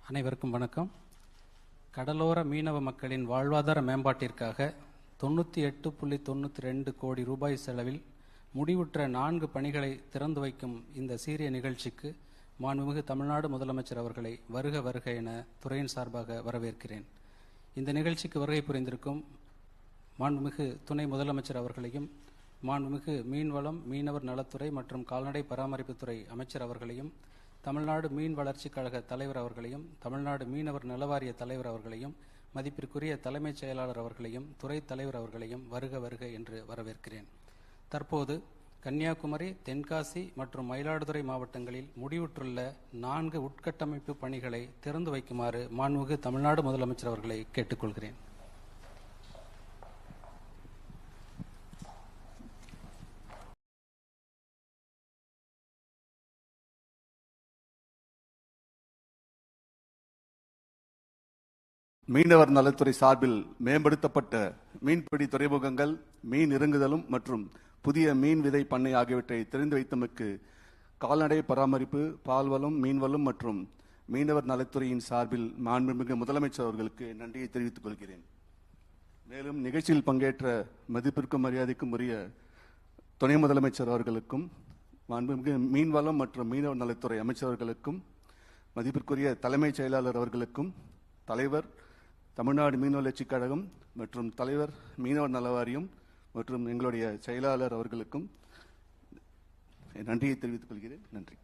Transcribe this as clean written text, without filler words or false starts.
அனைவருக்கும் வணக்கம். கடலோர மீனவ மக்களின் வாழ்வாதார மேம்பாட்டிற்காக 98.92 கோடி ரூபாய் செலவில் முடிவுற்ற 4 பணிகளை திறந்து வைக்கும் இந்த சீரிய நிகழ்ச்சிக்கு மாண்புமிகு தமிழ்நாடு முதலமைச்சர் அவர்களை வருக வருக என துறையின் சார்பாக வரவேற்கிறேன். இந்த நிகழ்ச்சிக்கு வருகை புரிந்திருக்கும் மாண்புமிகு துணை முதலமைச்சர் அவர்களையும், மாண்புமிகு மீன்வளம், மீனவர் நலத்துறை மற்றும் கால்நடை பராமரிப்புத்துறை அமைச்சர் அவர்களையும், தமிழ்நாடு மீன் வளர்ச்சி கழக தலைவர் அவர்களையும், தமிழ்நாடு மீனவர் நலவாரிய தலைவர் அவர்களையும், மதிப்பிற்குரிய தலைமைச் செயலாளர் அவர்களையும், துறை தலைவர் அவர்களையும் வருக வருக என்று வரவேற்கிறேன். தற்போது கன்னியாகுமரி, தென்காசி மற்றும் மயிலாடுதுறை மாவட்டங்களில் முடிவுற்றுள்ள 4 உட்கட்டமைப்பு பணிகளை திறந்து வைக்குமாறு மாண்புமிகு தமிழ்நாடு முதலமைச்சர் அவர்களை கேட்டுக்கொள்கிறேன். மீனவர் நலத்துறை சார்பில் மேம்படுத்தப்பட்ட மீன்பிடி துறைமுகங்கள், மீன் இறங்குதலும் மற்றும் புதிய மீன் விதை பண்ணை ஆகியவற்றை திறந்து வைத்தமைக்கு கால்நடை பராமரிப்பு, பால்வளம், மீன்வளம் மற்றும் மீனவர் நலத்துறையின் சார்பில் மாண்புமிகு முதலமைச்சர் அவர்களுக்கு நன்றியை தெரிவித்துக் கொள்கிறேன். மேலும் நிகழ்ச்சியில் பங்கேற்ற மதிப்பிற்கும் மரியாதைக்கும் உரிய துணை முதலமைச்சர் அவர்களுக்கும், மாண்புமிகு மீன்வளம் மற்றும் மீனவர் நலத்துறை அமைச்சர்களுக்கும், மதிப்பிற்குரிய தலைமைச் செயலாளர் அவர்களுக்கும், தலைவர் தமிழ்நாடு மீன் வளர்ச்சி கழகம் மற்றும் தலைவர் மீனவர் நலவாரியம் மற்றும் எங்களுடைய செயலாளர் அவர்களுக்கும் நன்றியை தெரிவித்துக் கொள்கிறேன். நன்றி.